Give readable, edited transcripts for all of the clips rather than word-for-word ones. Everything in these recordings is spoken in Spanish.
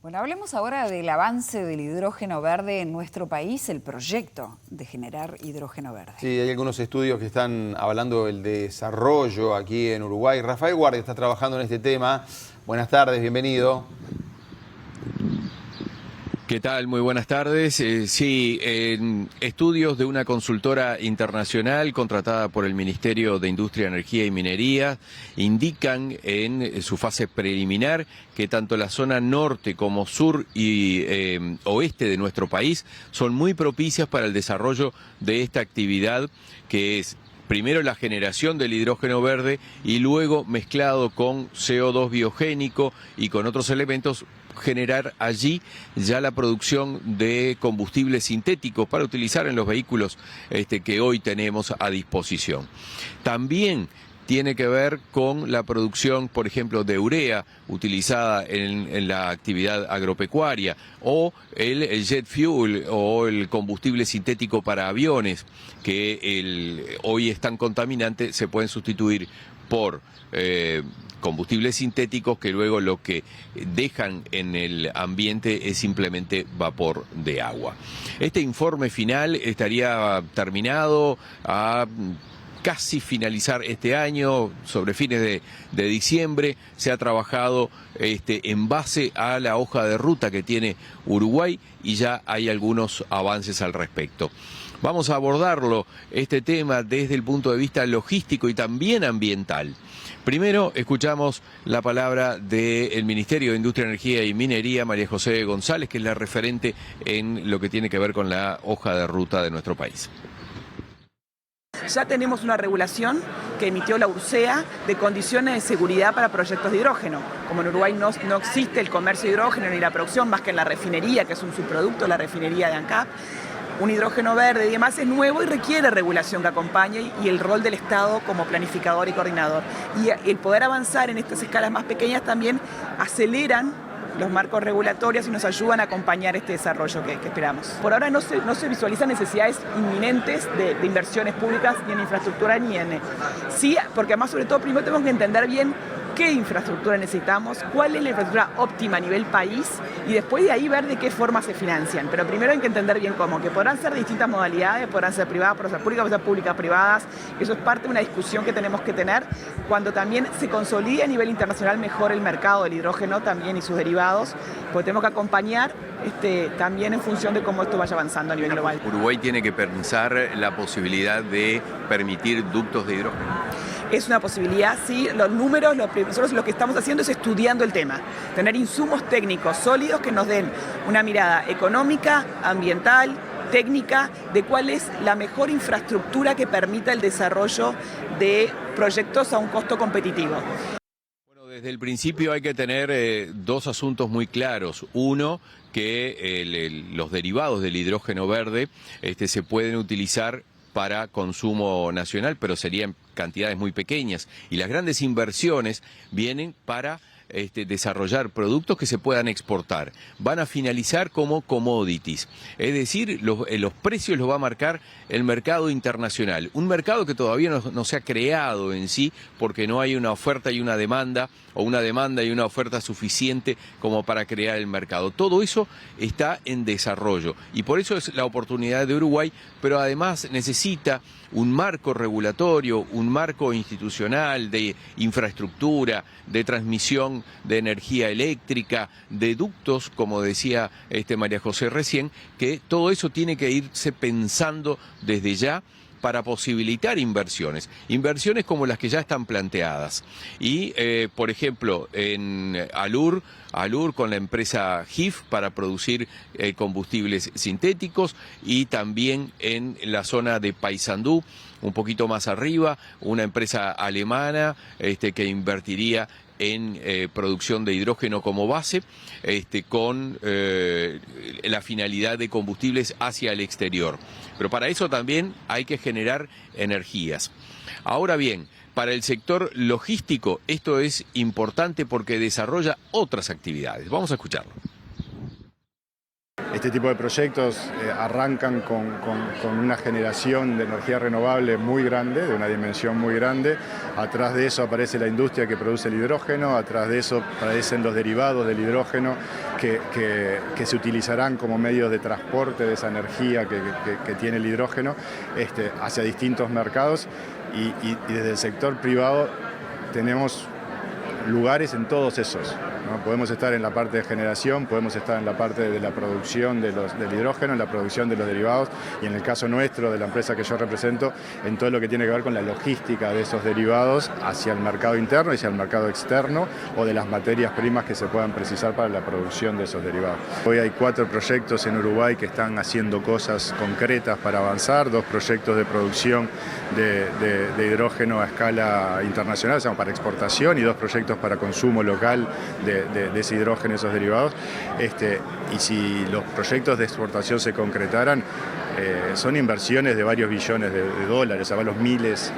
Bueno, hablemos ahora del avance del hidrógeno verde en nuestro país, el proyecto de generar hidrógeno verde. Sí, hay algunos estudios que están hablando del desarrollo aquí en Uruguay. Rafael Guardia está trabajando en este tema. Buenas tardes, bienvenido. ¿Qué tal? Muy buenas tardes. Sí, estudios de una consultora internacional contratada por el Ministerio de Industria, Energía y Minería indican en su fase preliminar que tanto la zona norte como sur y oeste de nuestro país son muy propicias para el desarrollo de esta actividad, que es primero la generación del hidrógeno verde y luego, mezclado con CO2 biogénico y con otros elementos, generar allí ya la producción de combustibles sintéticos para utilizar en los vehículos que hoy tenemos a disposición. También tiene que ver con la producción, por ejemplo, de urea utilizada en la actividad agropecuaria, o el jet fuel o el combustible sintético para aviones, que hoy es tan contaminante, se pueden sustituir por combustibles sintéticos que luego lo que dejan en el ambiente es simplemente vapor de agua. Este informe final estaría terminado a casi finalizar este año, sobre fines de diciembre. Se ha trabajado en base a la hoja de ruta que tiene Uruguay y ya hay algunos avances al respecto. Vamos a abordarlo, este tema, desde el punto de vista logístico y también ambiental. Primero escuchamos la palabra del Ministerio de Industria, Energía y Minería, María José González, que es la referente en lo que tiene que ver con la hoja de ruta de nuestro país. Ya tenemos una regulación que emitió la URSEA de condiciones de seguridad para proyectos de hidrógeno. Como en Uruguay no existe el comercio de hidrógeno ni la producción más que en la refinería, que es un subproducto de la refinería de ANCAP, un hidrógeno verde y demás es nuevo y requiere regulación que acompañe y el rol del Estado como planificador y coordinador. Y el poder avanzar en estas escalas más pequeñas también aceleran los marcos regulatorios y nos ayudan a acompañar este desarrollo que esperamos. Por ahora no se visualizan necesidades inminentes de inversiones públicas ni en infraestructura ni en... Sí, porque además sobre todo primero tenemos que entender bien qué infraestructura necesitamos, cuál es la infraestructura óptima a nivel país y después de ahí ver de qué forma se financian. Pero primero hay que entender bien cómo, que podrán ser de distintas modalidades, podrán ser privadas, podrán ser públicas, podrán ser públicas, privadas. Eso es parte de una discusión que tenemos que tener cuando también se consolide a nivel internacional mejor el mercado del hidrógeno también y sus derivados, porque tenemos que acompañar también en función de cómo esto vaya avanzando a nivel global. Uruguay tiene que pensar la posibilidad de permitir ductos de hidrógeno. Es una posibilidad, sí. Los números, nosotros lo que estamos haciendo es estudiando el tema, tener insumos técnicos sólidos que nos den una mirada económica, ambiental, técnica, de cuál es la mejor infraestructura que permita el desarrollo de proyectos a un costo competitivo. Desde el principio hay que tener dos asuntos muy claros. Uno, que los derivados del hidrógeno verde se pueden utilizar para consumo nacional, pero serían cantidades muy pequeñas. Y las grandes inversiones vienen para desarrollar productos que se puedan exportar. Van a finalizar como commodities, es decir, los precios los va a marcar el mercado internacional, un mercado que todavía no se ha creado en sí porque no hay una oferta y una demanda, o una demanda y una oferta suficiente como para crear el mercado. Todo eso está en desarrollo y por eso es la oportunidad de Uruguay, pero además necesita un marco regulatorio, un marco institucional de infraestructura, de transmisión de energía eléctrica, de ductos, como decía María José recién, que todo eso tiene que irse pensando desde ya para posibilitar inversiones como las que ya están planteadas. Y, por ejemplo, en Alur con la empresa GIF para producir combustibles sintéticos, y también en la zona de Paysandú, un poquito más arriba, una empresa alemana que invertiría en producción de hidrógeno como base, con la finalidad de combustibles hacia el exterior. Pero para eso también hay que generar energías. Ahora bien, para el sector logístico esto es importante porque desarrolla otras actividades. Vamos a escucharlo. Este tipo de proyectos arrancan con una generación de energía renovable muy grande, de una dimensión muy grande. Atrás de eso aparece la industria que produce el hidrógeno, atrás de eso aparecen los derivados del hidrógeno que se utilizarán como medios de transporte de esa energía que tiene el hidrógeno hacia distintos mercados y desde el sector privado tenemos lugares en todos esos, ¿no? Podemos estar en la parte de generación, podemos estar en la parte de la producción del hidrógeno, en la producción de los derivados y en el caso nuestro, de la empresa que yo represento, en todo lo que tiene que ver con la logística de esos derivados hacia el mercado interno y hacia el mercado externo o de las materias primas que se puedan precisar para la producción de esos derivados. Hoy hay 4 proyectos en Uruguay que están haciendo cosas concretas para avanzar, 2 proyectos de producción de hidrógeno a escala internacional, o sea, para exportación, y 2 proyectos para consumo local de ese hidrógeno, esos derivados. Y si los proyectos de exportación se concretaran, son inversiones de varios billones de dólares, a varios miles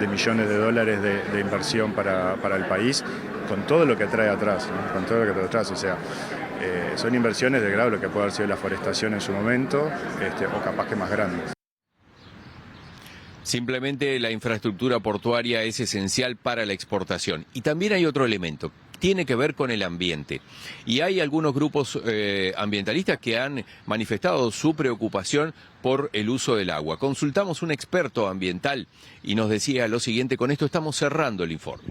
de millones de dólares de inversión para el país, con todo lo que trae atrás, ¿no? Con todo lo que trae atrás, o sea, son inversiones de grado lo que puede haber sido la forestación en su momento, o capaz que más grandes. Simplemente la infraestructura portuaria es esencial para la exportación. Y también hay otro elemento, tiene que ver con el ambiente. Y hay algunos grupos ambientalistas que han manifestado su preocupación por el uso del agua. Consultamos un experto ambiental y nos decía lo siguiente, con esto estamos cerrando el informe.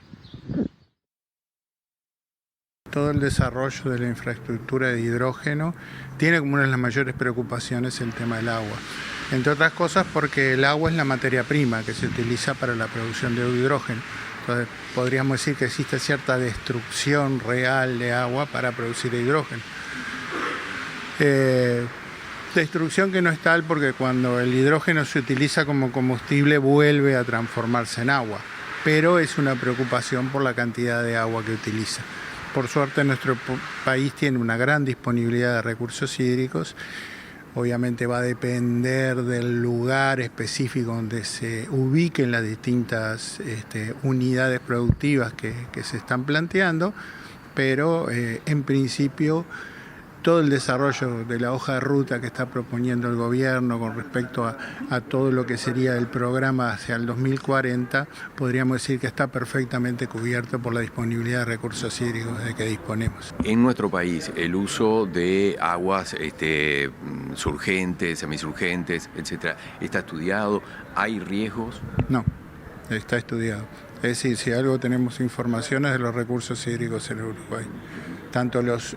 Todo el desarrollo de la infraestructura de hidrógeno tiene como una de las mayores preocupaciones el tema del agua. Entre otras cosas porque el agua es la materia prima que se utiliza para la producción de hidrógeno. Entonces podríamos decir que existe cierta destrucción real de agua para producir hidrógeno. Destrucción que no es tal porque cuando el hidrógeno se utiliza como combustible vuelve a transformarse en agua, pero es una preocupación por la cantidad de agua que utiliza. Por suerte nuestro país tiene una gran disponibilidad de recursos hídricos. Obviamente va a depender del lugar específico donde se ubiquen las distintas unidades productivas que se están planteando, pero en principio todo el desarrollo de la hoja de ruta que está proponiendo el gobierno con respecto a todo lo que sería el programa hacia el 2040, podríamos decir que está perfectamente cubierto por la disponibilidad de recursos hídricos de que disponemos. En nuestro país, el uso de aguas surgentes, semisurgentes, etcétera, ¿está estudiado? ¿Hay riesgos? No, está estudiado. Es decir, si algo tenemos informaciones de los recursos hídricos en Uruguay, tanto los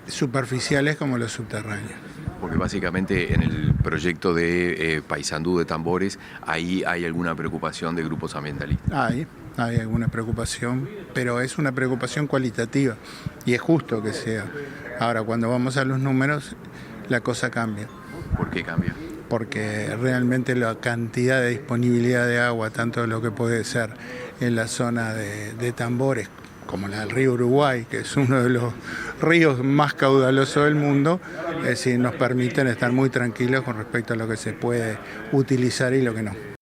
superficiales como los subterráneos. Porque básicamente en el proyecto de Paysandú de Tambores, ahí hay alguna preocupación de grupos ambientalistas. Hay alguna preocupación, pero es una preocupación cualitativa y es justo que sea. Ahora, cuando vamos a los números, la cosa cambia. ¿Por qué cambia? Porque realmente la cantidad de disponibilidad de agua, tanto de lo que puede ser en la zona de Tambores, como la del río Uruguay, que es uno de los ríos más caudalosos del mundo, es decir, nos permiten estar muy tranquilos con respecto a lo que se puede utilizar y lo que no.